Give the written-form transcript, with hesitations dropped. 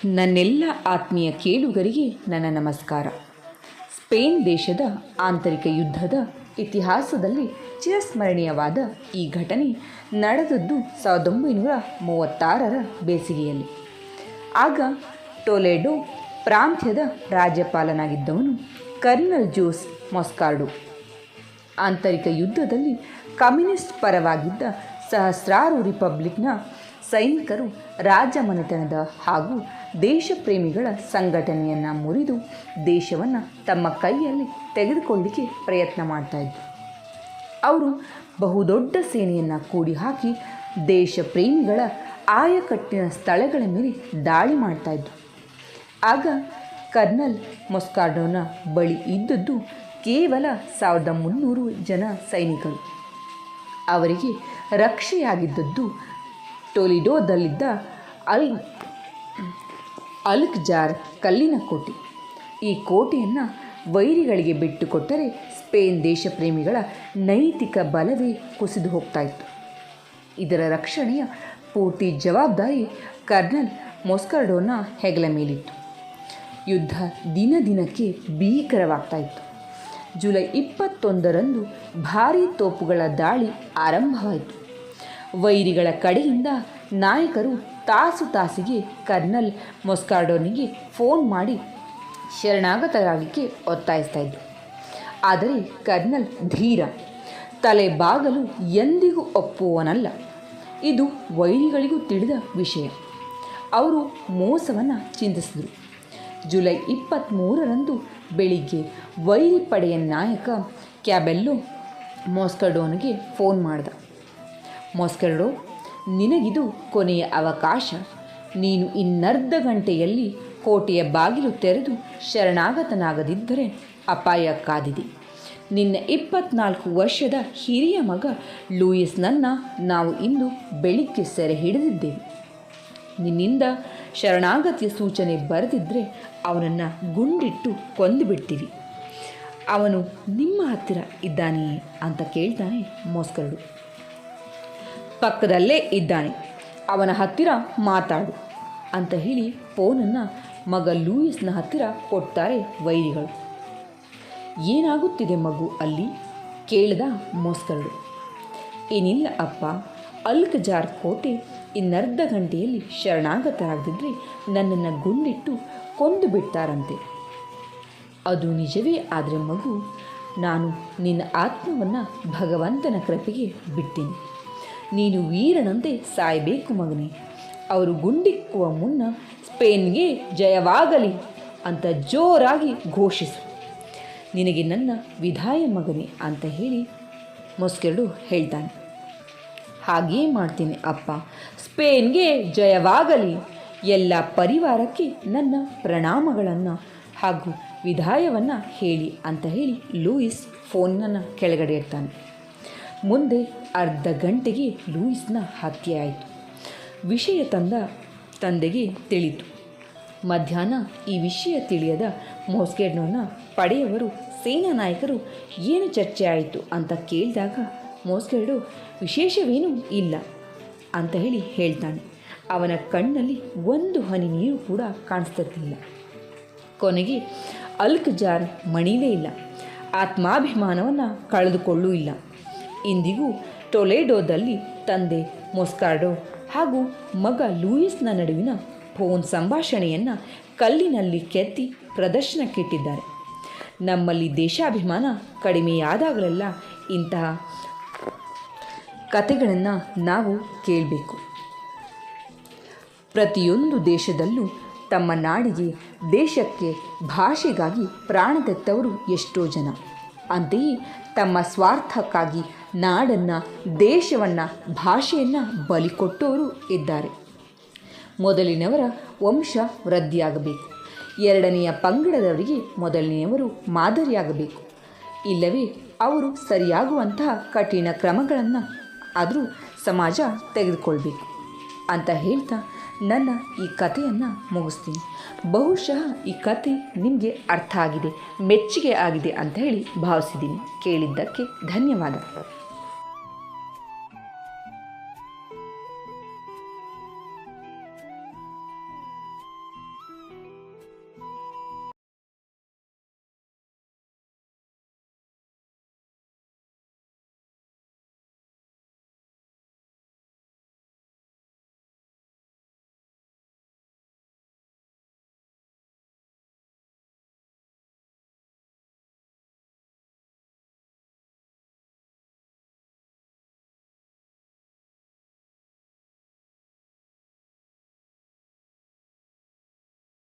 ನನ್ನೆಲ್ಲ ಆತ್ಮೀಯ ಕೇಳುಗರಿಗೆ ನನ್ನ ನಮಸ್ಕಾರ. ಸ್ಪೇನ್ ದೇಶದ ಆಂತರಿಕ ಯುದ್ಧದ ಇತಿಹಾಸದಲ್ಲಿ ಚಿರಸ್ಮರಣೀಯವಾದ ಈ ಘಟನೆ ನಡೆದದ್ದು 1936ರ ಬೇಸಿಗೆಯಲ್ಲಿ. ಆಗ ಟೊಲೆಡೊ ಪ್ರಾಂತ್ಯದ ರಾಜ್ಯಪಾಲನಾಗಿದ್ದವನು ಕರ್ನಲ್ ಜೋಸ್ ಮೊಸ್ಕಾರ್ಡೋ. ಆಂತರಿಕ ಯುದ್ಧದಲ್ಲಿ ಕಮ್ಯುನಿಸ್ಟ್ ಪರವಾಗಿದ್ದ ಸಹಸ್ರಾರು ರಿಪಬ್ಲಿಕ್ನ ಸೈನಿಕರು ರಾಜಮನೆತನದ ಹಾಗೂ ದೇಶಪ್ರೇಮಿಗಳ ಸಂಘಟನೆಯನ್ನು ಮುರಿದು ದೇಶವನ್ನು ತಮ್ಮ ಕೈಯಲ್ಲಿ ತೆಗೆದುಕೊಳ್ಳಿಕ್ಕೆ ಪ್ರಯತ್ನ ಮಾಡ್ತಾಯಿದ್ರು. ಅವರು ಬಹುದೊಡ್ಡ ಸೇನೆಯನ್ನು ಕೂಡಿ ಹಾಕಿ ದೇಶಪ್ರೇಮಿಗಳ ಆಯಕಟ್ಟಿನ ಸ್ಥಳಗಳ ಮೇಲೆ ದಾಳಿ ಮಾಡ್ತಾಯಿದ್ರು. ಆಗ ಕರ್ನಲ್ ಮೊಸ್ಕಾರ್ಡೋನ ಬಳಿ ಇದ್ದದ್ದು ಕೇವಲ 1300 ಜನ ಸೈನಿಕರು. ಅವರಿಗೆ ರಕ್ಷೆಯಾಗಿದ್ದದ್ದು ಟೊಲಿಡೋದಲ್ಲಿದ್ದ ಅಲ್ಕಜಾರ್ ಕಲ್ಲಿನ ಕೋಟೆ. ಈ ಕೋಟೆಯನ್ನು ವೈರಿಗಳಿಗೆ ಬಿಟ್ಟುಕೊಟ್ಟರೆ ಸ್ಪೇನ್ ದೇಶಪ್ರೇಮಿಗಳ ನೈತಿಕ ಬಲವೇ ಕುಸಿದು ಹೋಗ್ತಾಯಿತ್ತು. ಇದರ ರಕ್ಷಣೆಯ ಪೂರ್ತಿ ಜವಾಬ್ದಾರಿ ಕರ್ನಲ್ ಮೊಸ್ಕಾರ್ಡೋನ ಹೆಗಲ ಮೇಲಿತ್ತು. ಯುದ್ಧ ದಿನ ದಿನಕ್ಕೆ ಭೀಕರವಾಗ್ತಾಯಿತ್ತು. ಜುಲೈ 21ರಂದು ಭಾರೀ ತೋಪುಗಳ ದಾಳಿ ಆರಂಭವಾಯಿತು. ವೈರಿಗಳ ಕಡೆಯಿಂದ ನಾಯಕರು ತಾಸಿಗೆ ಕರ್ನಲ್ ಮೊಸ್ಕಾರ್ಡೋನಿಗೆ ಫೋನ್ ಮಾಡಿ ಶರಣಾಗತರಾಗಲಿಕ್ಕೆ ಒತ್ತಾಯಿಸ್ತಾಯಿದ್ರು. ಆದರೆ ಕರ್ನಲ್ ಧೀರ, ತಲೆ ಬಾಗಲು ಎಂದಿಗೂ ಒಪ್ಪುವವನಲ್ಲ. ಇದು ವೈರಿಗಳಿಗೂ ತಿಳಿದ ವಿಷಯ. ಅವರು ಮೋಸವನ್ನು ಚಿಂತಿಸಿದರು. ಜುಲೈ 23ರಂದು ಬೆಳಿಗ್ಗೆ ವೈರಿ ಪಡೆಯ ನಾಯಕ ಕ್ಯಾಬೆಲ್ಲೋ ಮೊಸ್ಕಾರ್ಡೋನಿಗೆ ಫೋನ್ ಮಾಡಿದ. ಮೊಸ್ಕಾರ್ಡೋ, ನಿನಗಿದು ಕೊನೆಯ ಅವಕಾಶ. ನೀನು ಇನ್ನರ್ಧ ಗಂಟೆಯಲ್ಲಿ ಕೋಟೆಯ ಬಾಗಿಲು ತೆರೆದು ಶರಣಾಗತನಾಗದಿದ್ದರೆ ಅಪಾಯ ಕಾದಿದೆ. ನಿನ್ನ 24 ವರ್ಷದ ಹಿರಿಯ ಮಗ ಲೂಯಿಸ್ನನ್ನು ನಾವು ಇಂದು ಬೆಳಿಗ್ಗೆ ಸೆರೆ ಹಿಡಿದಿದ್ದೇವೆ. ನಿನ್ನಿಂದ ಶರಣಾಗತಿಯ ಸೂಚನೆ ಬರೆದಿದ್ದರೆ ಅವನನ್ನು ಗುಂಡಿಟ್ಟು ಕೊಂದು ಬಿಡ್ತೀವಿ. ಅವನು ನಿಮ್ಮ ಹತ್ತಿರ ಇದ್ದಾನೆಯೇ ಅಂತ ಕೇಳ್ತಾನೆ ಮೊಸ್ಕಾರ್ಡೋ. ಪಕ್ಕದಲ್ಲೇ ಇದ್ದಾನೆ, ಅವನ ಹತ್ತಿರ ಮಾತಾಡು ಅಂತ ಹೇಳಿ ಫೋನನ್ನು ಮಗ ಲೂಯಿಸ್ನ ಹತ್ತಿರ ಕೊಡ್ತಾರೆ ವೈರಿಗಳು. ಏನಾಗುತ್ತಿದೆ ಮಗು ಅಲ್ಲಿ ಕೇಳಿದ ಮೊಸ್ಕಾರ್ಡೋ. ಏನಿಲ್ಲ ಅಪ್ಪ, ಅಲ್ಕಜಾರ್ ಕೋಟೆ ಇನ್ನರ್ಧ ಗಂಟೆಯಲ್ಲಿ ಶರಣಾಗತರಾಗದಿದ್ದರೆ ನನ್ನನ್ನು ಗುಂಡಿಟ್ಟು ಕೊಂದು ಬಿಡ್ತಾರಂತೆ. ಅದು ನಿಜವೇ ಆದರೆ ಮಗು, ನಾನು ನಿನ್ನ ಆತ್ಮವನ್ನು ಭಗವಂತನ ಕೃಪೆಗೆ ಬಿಡ್ತೀನಿ. ನೀನು ವೀರನಂತೆ ಸಾಯಬೇಕು ಮಗನೇ. ಅವರು ಗುಂಡಿಕ್ಕುವ ಮುನ್ನ ಸ್ಪೇನ್ಗೆ ಜಯವಾಗಲಿ ಅಂತ ಜೋರಾಗಿ ಘೋಷಿಸು. ನಿನಗೆ ನನ್ನ ವಿದಾಯ ಮಗನೇ ಅಂತ ಹೇಳಿ ಮೊಸ್ಕಾರ್ಡೋ ಹೇಳ್ತಾನೆ. ಹಾಗೇ ಮಾಡ್ತೀನಿ ಅಪ್ಪ, ಸ್ಪೇನ್ಗೆ ಜಯವಾಗಲಿ. ಎಲ್ಲ ಪರಿವಾರಕ್ಕೆ ನನ್ನ ಪ್ರಣಾಮಗಳನ್ನು ಹಾಗೂ ವಿದಾಯವನ್ನು ಹೇಳಿ ಅಂತ ಹೇಳಿ ಲೂಯಿಸ್ ಫೋನನ್ನು ಕೆಳಗಡೆ ಇಡ್ತಾನೆ. ಮುಂದೆ ಅರ್ಧ ಗಂಟೆಗೆ ಲೂಯಿಸ್ನ ಹತ್ಯೆ ಆಯಿತು. ವಿಷಯ ತಂದೆಗೆ ತಿಳಿಯಿತು. ಮಧ್ಯಾಹ್ನ ಈ ವಿಷಯ ತಿಳಿಯದ ಮೊಸ್ಕಾರ್ಡೋನ ಪಡೆಯವರು ಸೇನಾ ನಾಯಕರು ಏನು ಚರ್ಚೆ ಆಯಿತು ಅಂತ ಕೇಳಿದಾಗ ಮೊಸ್ಕಾರ್ಡೋ ವಿಶೇಷವೇನೂ ಇಲ್ಲ ಅಂತ ಹೇಳಿ ಹೇಳ್ತಾನೆ. ಅವನ ಕಣ್ಣಲ್ಲಿ ಒಂದು ಹನಿ ನೀರು ಕೂಡ ಕಾಣಿಸ್ತಿರಲಿಲ್ಲ. ಕೊನೆಗೆ ಅಲ್ಕಜಾರ್ ಮಣಿಲೇ ಇಲ್ಲ, ಆತ್ಮಾಭಿಮಾನವನ್ನು ಕಳೆದುಕೊಳ್ಳೂ ಇಲ್ಲ. ಇಂದಿಗೂ ಟೊಲೆಡೋದಲ್ಲಿ ತಂದೆ ಮೊಸ್ಕಾರ್ಡೋ ಹಾಗೂ ಮಗ ಲೂಯಿಸ್ನ ನಡುವಿನ ಫೋನ್ ಸಂಭಾಷಣೆಯನ್ನು ಕಲ್ಲಿನಲ್ಲಿ ಕೆತ್ತಿ ಪ್ರದರ್ಶನಕ್ಕಿಟ್ಟಿದ್ದಾರೆ. ನಮ್ಮಲ್ಲಿ ದೇಶಾಭಿಮಾನ ಕಡಿಮೆಯಾದಾಗಲೆಲ್ಲ ಇಂತಹ ಕಥೆಗಳನ್ನು ನಾವು ಕೇಳಬೇಕು. ಪ್ರತಿಯೊಂದು ದೇಶದಲ್ಲೂ ತಮ್ಮ ನಾಡಿಗೆ, ದೇಶಕ್ಕೆ, ಭಾಷೆಗಾಗಿ ಪ್ರಾಣ ತೆತ್ತವರು ಎಷ್ಟೋ ಜನ. ಅಂತೆಯೇ ತಮ್ಮ ಸ್ವಾರ್ಥಕ್ಕಾಗಿ ನಾಡನ್ನು, ದೇಶವನ್ನು, ಭಾಷೆಯನ್ನು ಬಲಿಕೊಟ್ಟವರು ಇದ್ದಾರೆ. ಮೊದಲಿನವರ ವಂಶ ವೃದ್ಧಿಯಾಗಬೇಕು. ಎರಡನೆಯ ಪಂಗಡದವರಿಗೆ ಮೊದಲನೆಯವರು ಮಾದರಿಯಾಗಬೇಕು. ಇಲ್ಲವೇ ಅವರು ಸರಿಯಾಗುವಂತಹ ಕಠಿಣ ಕ್ರಮಗಳನ್ನು ಆದರೂ ಸಮಾಜ ತೆಗೆದುಕೊಳ್ಬೇಕು ಅಂತ ಹೇಳ್ತಾ ನನ್ನ ಈ ಕಥೆಯನ್ನು ಮುಗಿಸ್ತೀನಿ. ಬಹುಶಃ ಈ ಕಥೆ ನಿಮಗೆ ಅರ್ಥ ಆಗಿದೆ, ಮೆಚ್ಚುಗೆ ಆಗಿದೆ ಅಂತ ಹೇಳಿ ಭಾವಿಸಿದ್ದೀನಿ. ಕೇಳಿದ್ದಕ್ಕೆ ಧನ್ಯವಾದ.